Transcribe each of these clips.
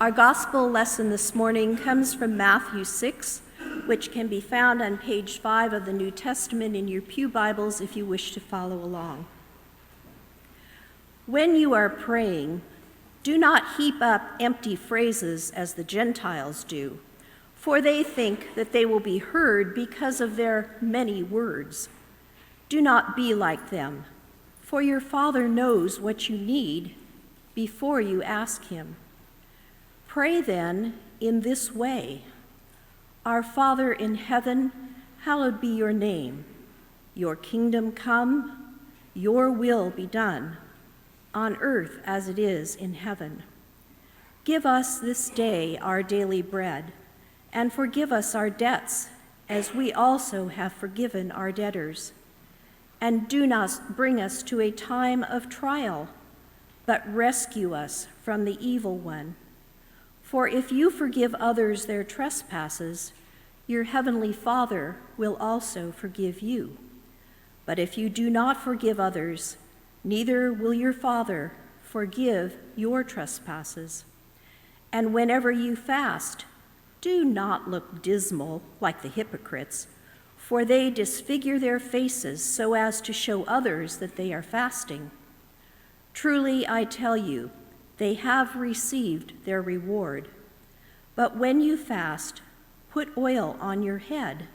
Our gospel lesson this morning comes from Matthew 6, which can be found on page 5 of the New Testament in your pew Bibles if you wish to follow along. When you are praying, do not heap up empty phrases as the Gentiles do, for they think that they will be heard because of their many words. Do not be like them, for your Father knows what you need before you ask him. Pray then in this way: Our Father in heaven, hallowed be your name. Your kingdom come, your will be done, on earth as it is in heaven. Give us this day our daily bread, and forgive us our debts, as we also have forgiven our debtors. And do not bring us to a time of trial, but rescue us from the evil one. For if you forgive others their trespasses, your heavenly Father will also forgive you. But if you do not forgive others, neither will your Father forgive your trespasses. And whenever you fast, do not look dismal like the hypocrites, for they disfigure their faces so as to show others that they are fasting. Truly, I tell you, they have received their reward. But when you fast, put oil on your head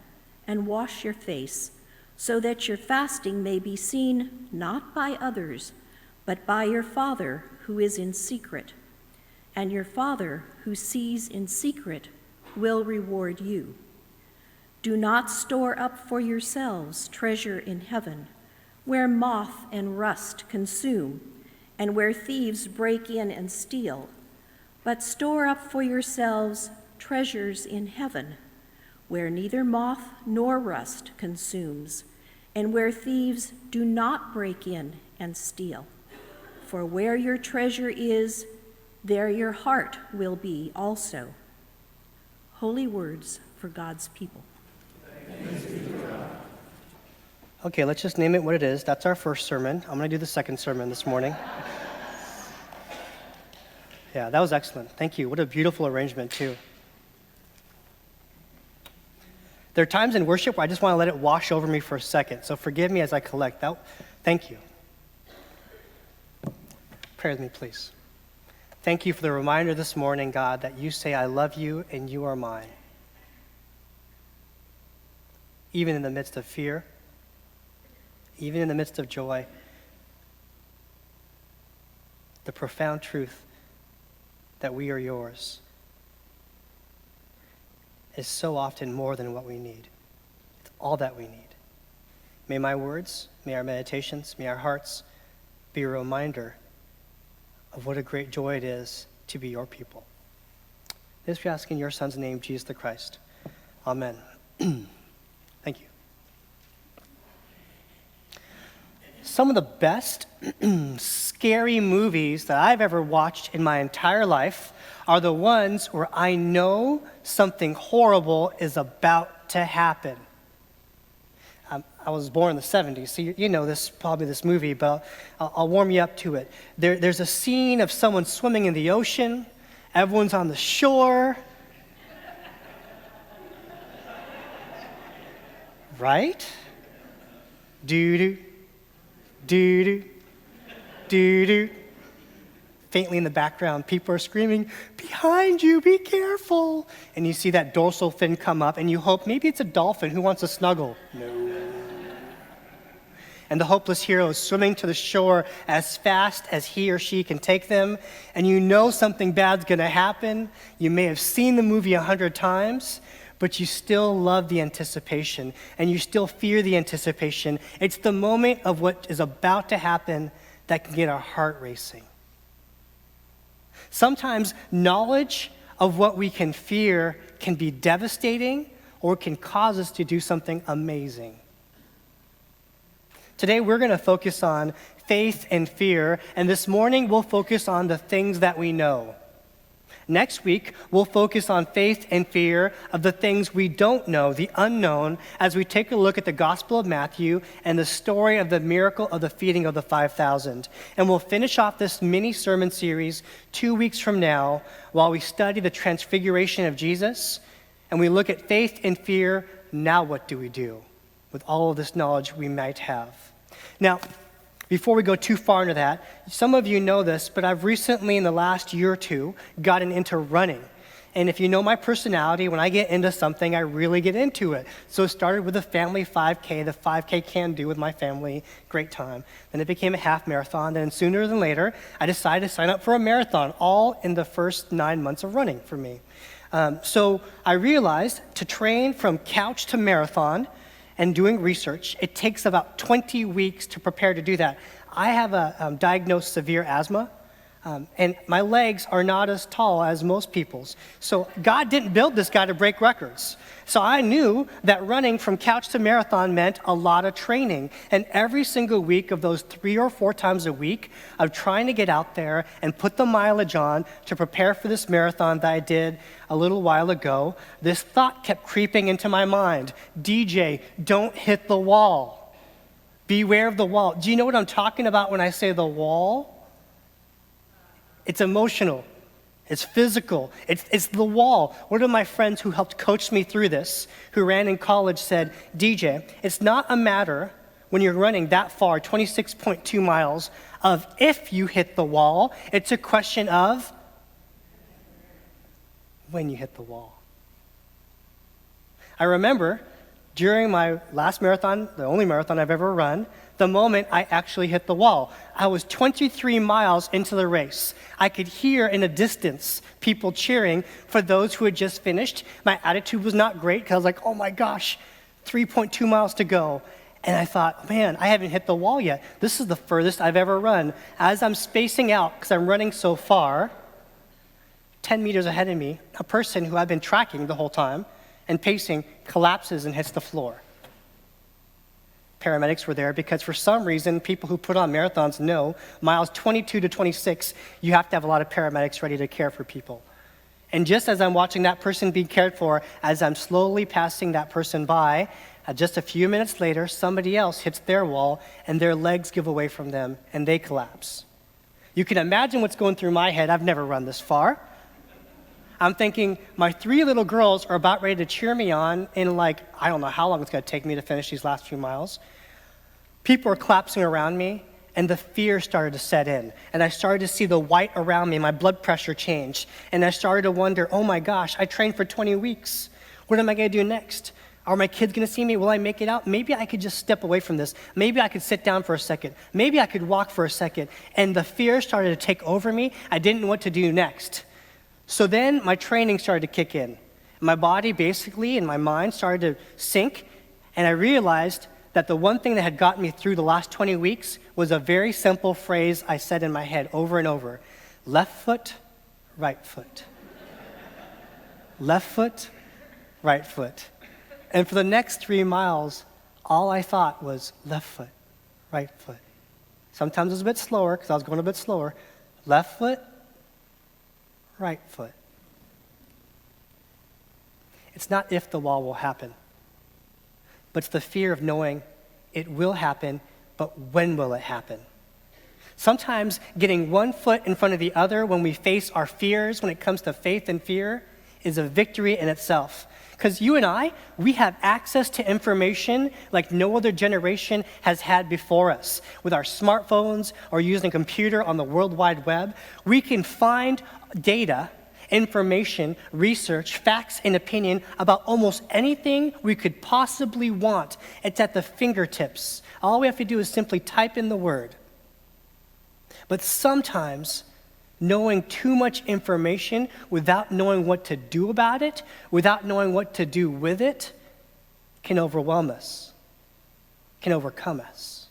and wash your face, so that your fasting may be seen not by others, but by your Father who is in secret. And your Father who sees in secret will reward you. Do not store up for yourselves treasure in heaven, where moth and rust consume, and where thieves break in and steal, but store up for yourselves treasures in heaven, where neither moth nor rust consumes, and where thieves do not break in and steal. For where your treasure is, there your heart will be also. Holy words for God's people. Okay, let's just name it what it is. That's our first sermon. I'm going to do the second sermon this morning. Yeah, that was excellent. Thank you. What a beautiful arrangement, too. There are times in worship where I just want to let it wash over me for a second, so forgive me as I collect that. Thank you. Pray with me, please. Thank you for the reminder this morning, God, that you say, I love you and you are mine. Even in the midst of fear, even in the midst of joy, the profound truth that we are yours is so often more than what we need. It's all that we need. May my words, may our meditations, may our hearts be a reminder of what a great joy it is to be your people. This we ask in your Son's name, Jesus the Christ. Amen. Thank you. Some of the best scary movies that I've ever watched in my entire life are the ones where I know something horrible is about to happen. I was born in the 70s, so you know this movie, but I'll warm you up to it. There's a scene of someone swimming in the ocean. Everyone's on the shore. Right? Doo-doo, doo-doo, doo-doo. Faintly in the background, people are screaming, behind you, be careful. And you see that dorsal fin come up, and you hope maybe it's a dolphin who wants to snuggle. No. And the hopeless hero is swimming to the shore as fast as he or she can take them, and you know something bad's gonna happen. You may have seen the movie 100 times, but you still love the anticipation, and you still fear the anticipation. It's the moment of what is about to happen that can get our heart racing. Sometimes knowledge of what we can fear can be devastating or can cause us to do something amazing. Today we're going to focus on faith and fear, and this morning we'll focus on the things that we know. Next week, we'll focus on faith and fear of the things we don't know, the unknown, as we take a look at the Gospel of Matthew and the story of the miracle of the feeding of the 5,000. And we'll finish off this mini sermon series 2 weeks from now while we study the transfiguration of Jesus and we look at faith and fear. Now what do we do with all of this knowledge we might have? Now, before we go too far into that, some of you know this, but I've recently, in the last year or two, gotten into running. And if you know my personality, when I get into something, I really get into it. So it started with a family 5K, the 5K can do with my family, great time. Then it became a half marathon. Then sooner than later, I decided to sign up for a marathon, all in the first 9 months of running for me. So I realized to train from couch to marathon, and doing research, it takes about 20 weeks to prepare to do that. I have a diagnosed severe asthma, and my legs are not as tall as most people's. So God didn't build this guy to break records. So I knew that running from couch to marathon meant a lot of training. And every single week of those 3 or 4 times a week of trying to get out there and put the mileage on to prepare for this marathon that I did a little while ago, this thought kept creeping into my mind. DJ, don't hit the wall. Beware of the wall. Do you know what I'm talking about when I say the wall? It's emotional. It's physical. It's the wall. One of my friends who helped coach me through this, who ran in college, said, DJ, it's not a matter when you're running that far, 26.2 miles, of if you hit the wall. It's a question of when you hit the wall. I remember during my last marathon, the only marathon I've ever run, the moment I actually hit the wall. I was 23 miles into the race. I could hear in the distance people cheering for those who had just finished. My attitude was not great because I was like, oh my gosh, 3.2 miles to go. And I thought, man, I haven't hit the wall yet. This is the furthest I've ever run. As I'm spacing out, because I'm running so far, 10 meters ahead of me, a person who I've been tracking the whole time and pacing collapses and hits the floor. Paramedics were there because for some reason, people who put on marathons know miles 22 to 26, you have to have a lot of paramedics ready to care for people. And just as I'm watching that person being cared for, as I'm slowly passing that person by, just a few minutes later, somebody else hits their wall and their legs give away from them and they collapse. You can imagine what's going through my head. I've never run this far. I'm thinking my 3 little girls are about ready to cheer me on in I don't know how long it's going to take me to finish these last few miles. People are collapsing around me, and the fear started to set in. And I started to see the white around me, my blood pressure changed. And I started to wonder, oh my gosh, I trained for 20 weeks. What am I going to do next? Are my kids going to see me? Will I make it out? Maybe I could just step away from this. Maybe I could sit down for a second. Maybe I could walk for a second. And the fear started to take over me. I didn't know what to do next. So then my training started to kick in. My body basically and my mind started to sink, and I realized that the one thing that had gotten me through the last 20 weeks was a very simple phrase I said in my head over and over. Left foot, right foot. Left foot, right foot. And for the next 3 miles, all I thought was left foot, right foot. Sometimes it was a bit slower because I was going a bit slower. Left foot, right foot. It's not if the wall will happen, but it's the fear of knowing it will happen, but when will it happen? Sometimes getting one foot in front of the other when we face our fears, when it comes to faith and fear, is a victory in itself. Because you and I, we have access to information like no other generation has had before us. With our smartphones or using a computer on the World Wide Web, we can find data, information, research, facts, and opinion about almost anything we could possibly want. It's at the fingertips. All we have to do is simply type in the word. But sometimes knowing too much information without knowing what to do about it, without knowing what to do with it, can overwhelm us, can overcome us.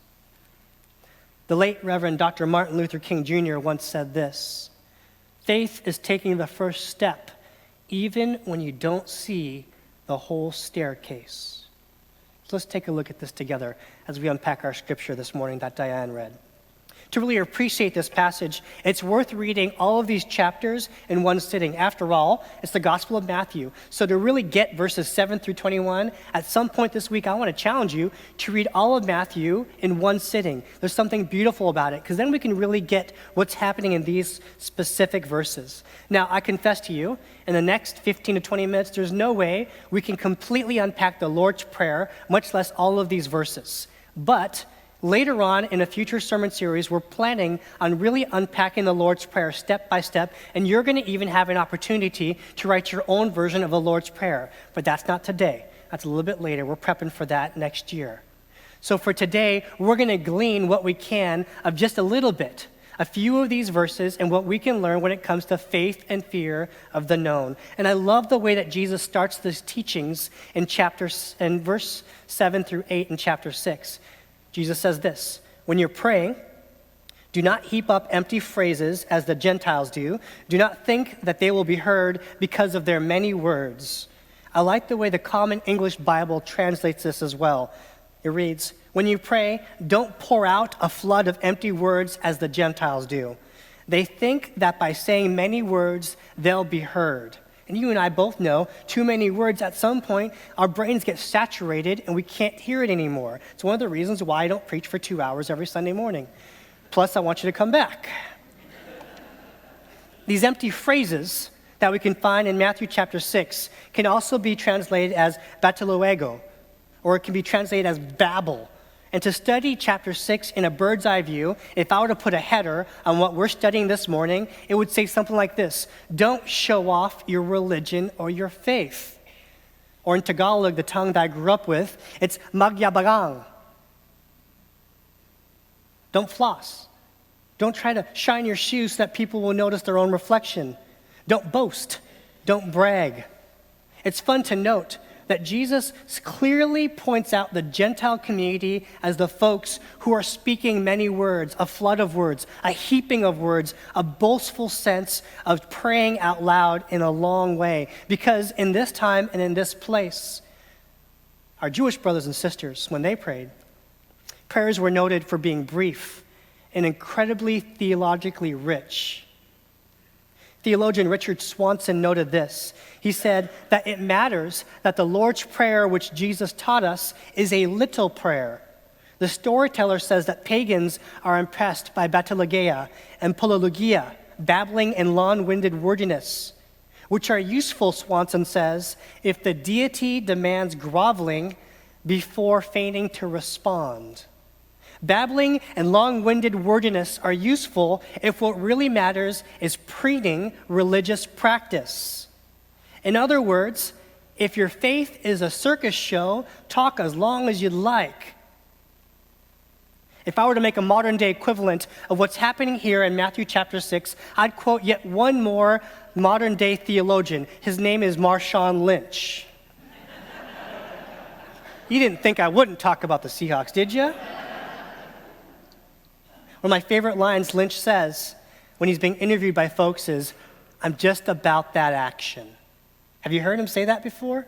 The late Reverend Dr. Martin Luther King Jr. once said this: faith is taking the first step, even when you don't see the whole staircase. So let's take a look at this together as we unpack our scripture this morning that Diane read. To really appreciate this passage, it's worth reading all of these chapters in one sitting. After all, it's the Gospel of Matthew. So to really get verses 7 through 21, at some point this week, I want to challenge you to read all of Matthew in one sitting. There's something beautiful about it, because then we can really get what's happening in these specific verses. Now, I confess to you, in the next 15 to 20 minutes, there's no way we can completely unpack the Lord's Prayer, much less all of these verses. But later on in a future sermon series, we're planning on really unpacking the Lord's Prayer step by step, and you're going to even have an opportunity to write your own version of the Lord's Prayer. But that's not today. That's a little bit later. We're prepping for that next year. So for today, we're going to glean what we can of just a little bit, a few of these verses, and what we can learn when it comes to faith and fear of the known. And I love the way that Jesus starts these teachings in verse 7 through 8 in chapter 6. Jesus says this: when you're praying, do not heap up empty phrases as the Gentiles do. Do not think that they will be heard because of their many words. I like the way the Common English Bible translates this as well. It reads, when you pray, don't pour out a flood of empty words as the Gentiles do. They think that by saying many words, they'll be heard. And you and I both know too many words, at some point, our brains get saturated and we can't hear it anymore. It's one of the reasons why I don't preach for 2 hours every Sunday morning. Plus, I want you to come back. These empty phrases that we can find in Matthew chapter 6 can also be translated as bateluego, or it can be translated as babble. And to study chapter 6 in a bird's eye view, if I were to put a header on what we're studying this morning, it would say something like this: don't show off your religion or your faith. Or in Tagalog, the tongue that I grew up with, it's magyabagang. Don't floss. Don't try to shine your shoes so that people will notice their own reflection. Don't boast. Don't brag. It's fun to note that Jesus clearly points out the Gentile community as the folks who are speaking many words, a flood of words, a heaping of words, a boastful sense of praying out loud in a long way. Because in this time and in this place, our Jewish brothers and sisters, when they prayed, prayers were noted for being brief and incredibly theologically rich. Theologian Richard Swanson noted this. He said that it matters that the Lord's Prayer, which Jesus taught us, is a little prayer. The storyteller says that pagans are impressed by batelugeia and polologia, babbling and long-winded wordiness, which are useful, Swanson says, if the deity demands groveling before feigning to respond. Babbling and long-winded wordiness are useful if what really matters is preening religious practice. In other words, if your faith is a circus show, talk as long as you'd like. If I were to make a modern-day equivalent of what's happening here in Matthew chapter 6, I'd quote yet one more modern-day theologian. His name is Marshawn Lynch. You didn't think I wouldn't talk about the Seahawks, did you? One of my favorite lines Lynch says when he's being interviewed by folks is, "I'm just about that action." Have you heard him say that before?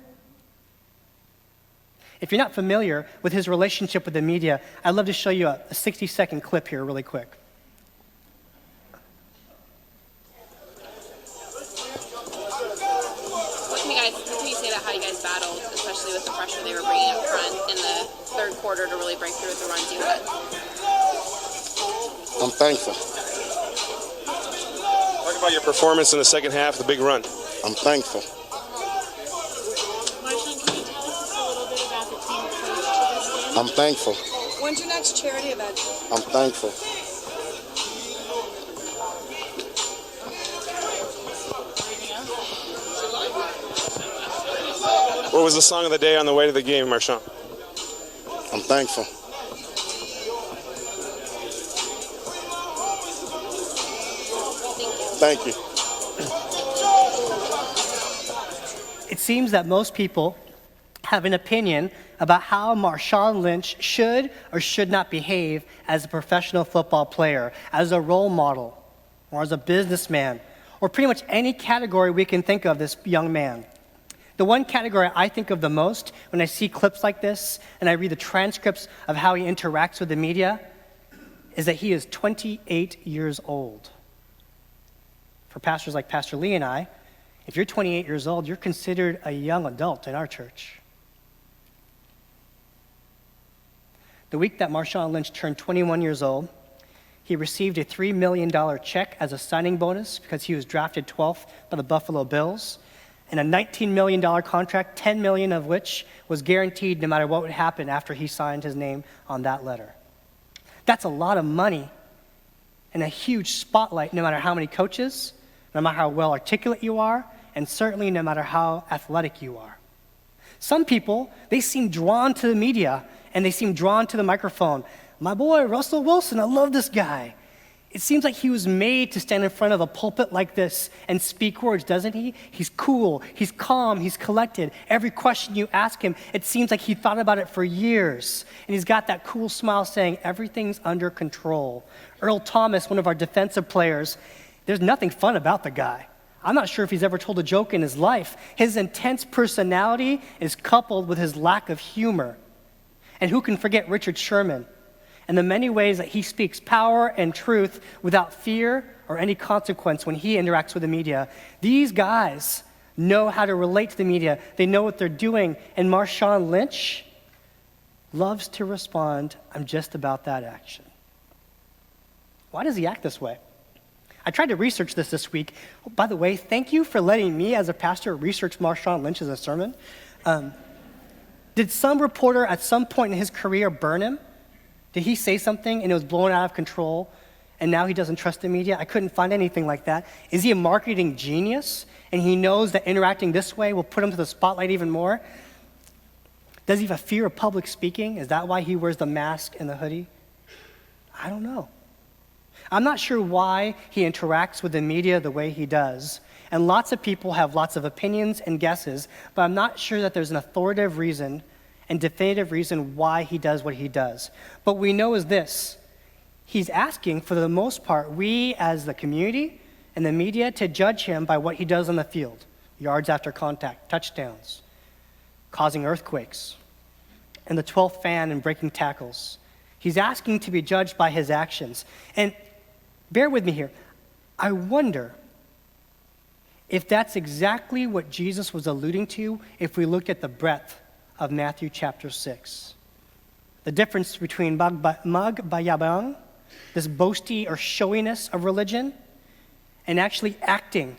If you're not familiar with his relationship with the media, I'd love to show you a 60-second clip here really quick. What can you say about how you guys battled, especially with the pressure they were bringing up front in the third quarter to really break through with the runs you had? I'm thankful. Talk about your performance in the second half, the big run. I'm thankful. Marshawn, can you tell us a little bit about the team approach to this game? I'm thankful. When's your next charity event? I'm thankful. What was the song of the day on the way to the game, Marshawn? I'm thankful. Thank you. It seems that most people have an opinion about how Marshawn Lynch should or should not behave as a professional football player, as a role model, or as a businessman, or pretty much any category we can think of this young man. The one category I think of the most when I see clips like this and I read the transcripts of how he interacts with the media is that he is 28 years old. For pastors like Pastor Lee and I, if you're 28 years old, you're considered a young adult in our church. The week that Marshawn Lynch turned 21 years old, he received a $3 million check as a signing bonus because he was drafted 12th by the Buffalo Bills, and a $19 million contract, $10 million of which was guaranteed no matter what would happen after he signed his name on that letter. That's a lot of money and a huge spotlight no matter how many coaches, no matter how well articulate you are, and certainly no matter how athletic you are. Some people, they seem drawn to the media and they seem drawn to the microphone. My boy, Russell Wilson, I love this guy. It seems like he was made to stand in front of a pulpit like this and speak words, doesn't he? He's cool, he's calm, he's collected. Every question you ask him, it seems like he thought about it for years. And he's got that cool smile saying, everything's under control. Earl Thomas, one of our defensive players, there's nothing fun about the guy. I'm not sure if he's ever told a joke in his life. His intense personality is coupled with his lack of humor. And who can forget Richard Sherman and the many ways that he speaks power and truth without fear or any consequence when he interacts with the media. These guys know how to relate to the media. They know what they're doing. And Marshawn Lynch loves to respond, I'm just about that action. Why does he act this way? I tried to research this week. Oh, by the way, thank you for letting me as a pastor research Marshawn Lynch as a sermon. Did some reporter at some point in his career burn him? Did he say something and it was blown out of control and now he doesn't trust the media? I couldn't find anything like that. Is he a marketing genius and he knows that interacting this way will put him to the spotlight even more? Does he have a fear of public speaking? Is that why he wears the mask and the hoodie? I don't know. I'm not sure why he interacts with the media the way he does. And lots of people have lots of opinions and guesses, but I'm not sure that there's an authoritative reason and definitive reason why he does what he does. But we know is this: he's asking, for the most part, we as the community and the media to judge him by what he does on the field. Yards after contact, touchdowns, causing earthquakes, and the 12th fan and breaking tackles. He's asking to be judged by his actions. And bear with me here. I wonder if that's exactly what Jesus was alluding to if we look at the breadth of Matthew chapter 6. The difference between magbayabang, this boasty or showiness of religion, and actually acting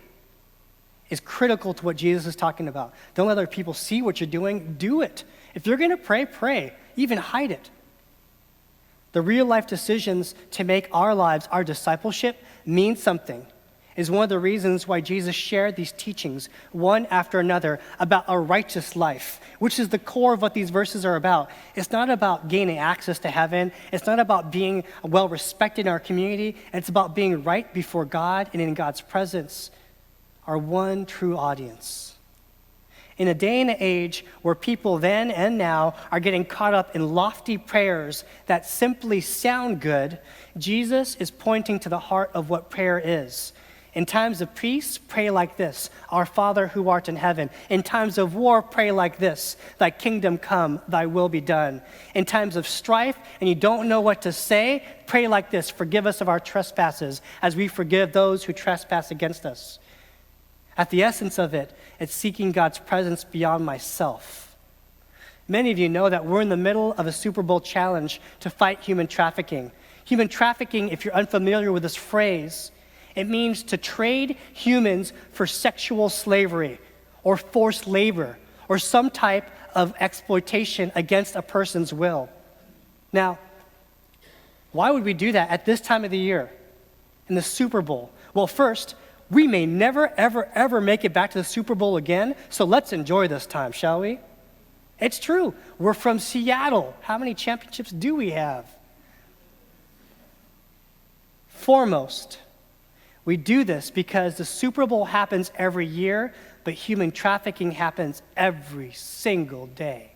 is critical to what Jesus is talking about. Don't let other people see what you're doing. Do it. If you're going to pray, pray. Even hide it. The real life decisions to make our lives, our discipleship, mean something is one of the reasons why Jesus shared these teachings, one after another, about a righteous life, which is the core of what these verses are about. It's not about gaining access to heaven. It's not about being well respected in our community. It's about being right before God and in God's presence, our one true audience. In a day and age where people then and now are getting caught up in lofty prayers that simply sound good, Jesus is pointing to the heart of what prayer is. In times of peace, pray like this: Our Father who art in heaven. In times of war, pray like this: Thy kingdom come, thy will be done. In times of strife and you don't know what to say, pray like this: Forgive us of our trespasses as we forgive those who trespass against us. At the essence of it, it's seeking God's presence beyond myself. Many of you know that we're in the middle of a Super Bowl challenge to fight human trafficking. Human trafficking, if you're unfamiliar with this phrase, it means to trade humans for sexual slavery or forced labor or some type of exploitation against a person's will. Now, why would we do that at this time of the year, in the Super Bowl? Well, first, we may never, ever, ever make it back to the Super Bowl again, so let's enjoy this time, shall we? It's true. We're from Seattle. How many championships do we have? Foremost, we do this because the Super Bowl happens every year, but human trafficking happens every single day.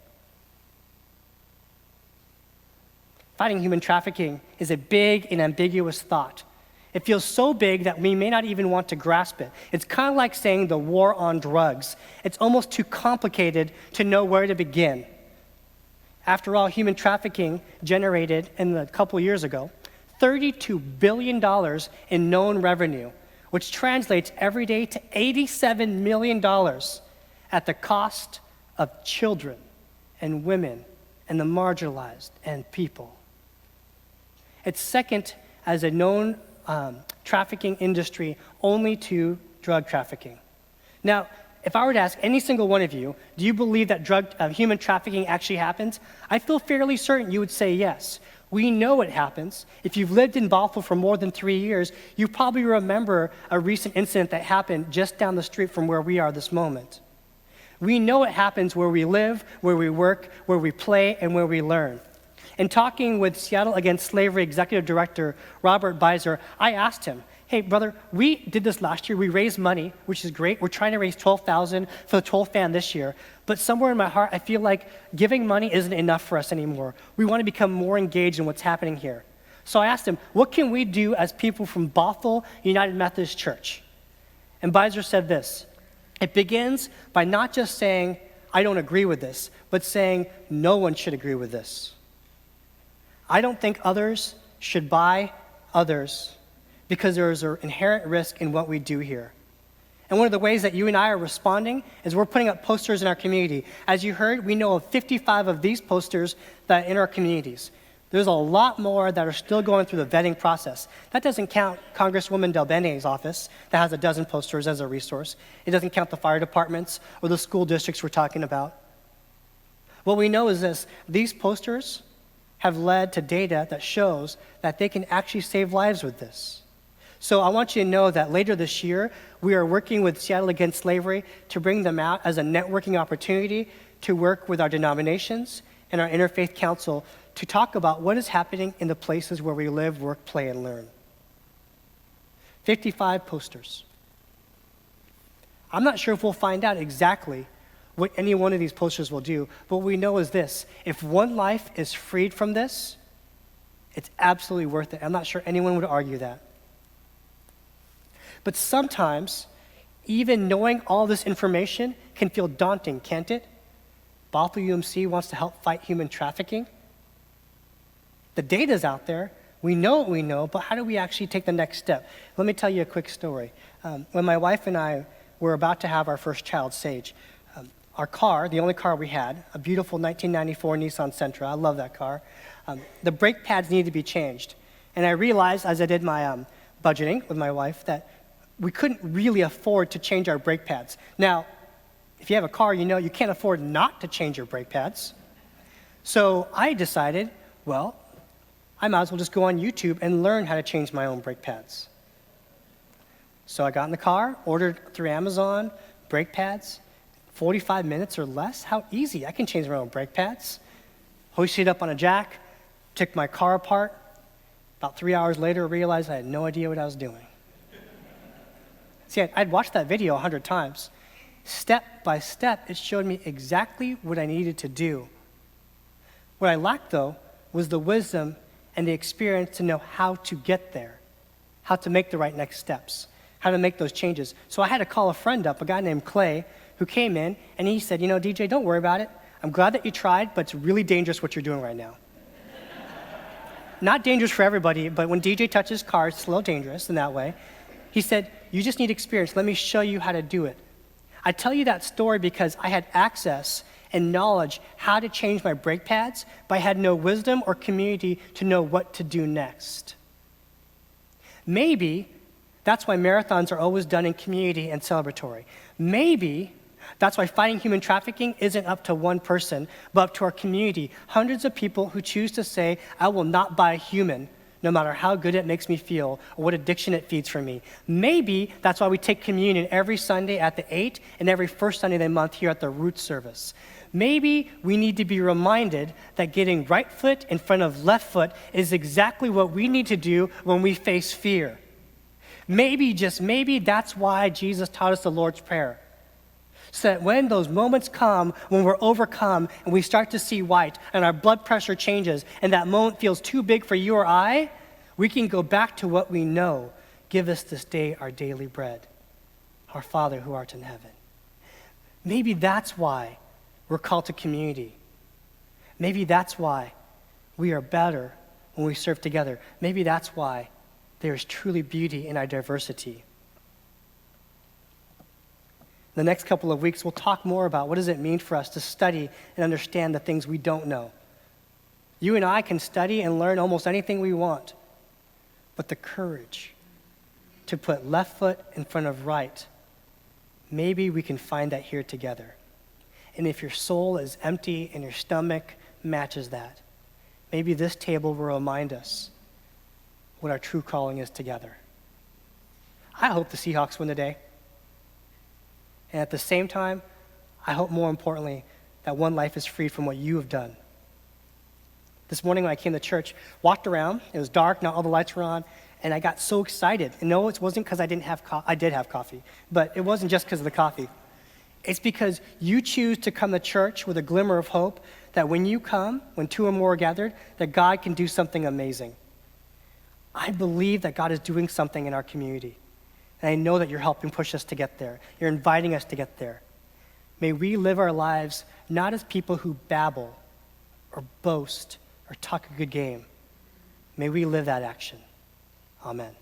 Fighting human trafficking is a big and ambiguous thought. It feels so big that we may not even want to grasp it. It's kind of like saying the war on drugs. It's almost too complicated to know where to begin. After all, human trafficking generated, a couple years ago, $32 billion in known revenue, which translates every day to $87 million at the cost of children and women and the marginalized and people. It's second as a known trafficking industry only to drug trafficking. Now, if I were to ask any single one of you, do you believe that human trafficking actually happens? I feel fairly certain you would say yes. We know it happens. If you've lived in Bothell for more than 3 years, you probably remember a recent incident that happened just down the street from where we are this moment. We know it happens where we live, where we work, where we play, and where we learn. In talking with Seattle Against Slavery Executive Director Robert Beiser, I asked him, hey, brother, we did this last year. We raised money, which is great. We're trying to raise $12,000 for the 12th fan this year. But somewhere in my heart, I feel like giving money isn't enough for us anymore. We want to become more engaged in what's happening here. So I asked him, what can we do as people from Bothell United Methodist Church? And Beiser said this, it begins by not just saying, I don't agree with this, but saying, no one should agree with this. I don't think others should buy others because there is an inherent risk in what we do here. And one of the ways that you and I are responding is we're putting up posters in our community. As you heard, we know of 55 of these posters that are in our communities. There's a lot more that are still going through the vetting process. That doesn't count Congresswoman Del Bene's office that has a dozen posters as a resource. It doesn't count the fire departments or the school districts we're talking about. What we know is this, these posters have led to data that shows that they can actually save lives with this. So I want you to know that later this year, we are working with Seattle Against Slavery to bring them out as a networking opportunity to work with our denominations and our interfaith council to talk about what is happening in the places where we live, work, play, and learn. 55 posters. I'm not sure if we'll find out exactly what any one of these posters will do, but what we know is this, if one life is freed from this, it's absolutely worth it. I'm not sure anyone would argue that. But sometimes, even knowing all this information can feel daunting, can't it? Bothell UMC wants to help fight human trafficking. The data's out there. We know what we know, but how do we actually take the next step? Let me tell you a quick story. When my wife and I were about to have our first child, Sage, our car, the only car we had, a beautiful 1994 Nissan Sentra, I love that car, the brake pads needed to be changed. And I realized as I did my budgeting with my wife that we couldn't really afford to change our brake pads. Now, if you have a car, you know you can't afford not to change your brake pads. So I decided, well, I might as well just go on YouTube and learn how to change my own brake pads. So I got in the car, ordered through Amazon, brake pads, 45 minutes or less, how easy, I can change my own brake pads. Hoisted it up on a jack, took my car apart. About 3 hours later, I realized I had no idea what I was doing. See, I'd watched that video 100 times. Step by step, it showed me exactly what I needed to do. What I lacked, though, was the wisdom and the experience to know how to get there, how to make the right next steps, how to make those changes. So I had to call a friend up, a guy named Clay, who came in, and he said, you know, DJ, don't worry about it. I'm glad that you tried, but it's really dangerous what you're doing right now. Not dangerous for everybody, but when DJ touches cars, it's a little dangerous in that way. He said, you just need experience. Let me show you how to do it. I tell you that story because I had access and knowledge how to change my brake pads, but I had no wisdom or community to know what to do next. Maybe that's why marathons are always done in community and celebratory. Maybe that's why fighting human trafficking isn't up to one person, but up to our community. Hundreds of people who choose to say, I will not buy a human, no matter how good it makes me feel or what addiction it feeds for me. Maybe that's why we take communion every Sunday at the 8 and every first Sunday of the month here at the Root service. Maybe we need to be reminded that getting right foot in front of left foot is exactly what we need to do when we face fear. Maybe, just maybe, that's why Jesus taught us the Lord's Prayer. So that when those moments come, when we're overcome and we start to see white and our blood pressure changes and that moment feels too big for you or I, we can go back to what we know. Give us this day our daily bread. Our Father who art in heaven. Maybe that's why we're called to community. Maybe that's why we are better when we serve together. Maybe that's why there is truly beauty in our diversity. The next couple of weeks, we'll talk more about what does it mean for us to study and understand the things we don't know. You and I can study and learn almost anything we want, but the courage to put left foot in front of right, maybe we can find that here together. And if your soul is empty and your stomach matches that, maybe this table will remind us what our true calling is together. I hope the Seahawks win today. And at the same time, I hope more importantly that one life is freed from what you have done. This morning when I came to church, walked around, it was dark, not all the lights were on, and I got so excited. And no, it wasn't because I didn't have I did have coffee, but it wasn't just because of the coffee. It's because you choose to come to church with a glimmer of hope that when you come, when two or more are gathered, that God can do something amazing. I believe that God is doing something in our community. And I know that you're helping push us to get there. You're inviting us to get there. May we live our lives not as people who babble or boast or talk a good game. May we live that action. Amen.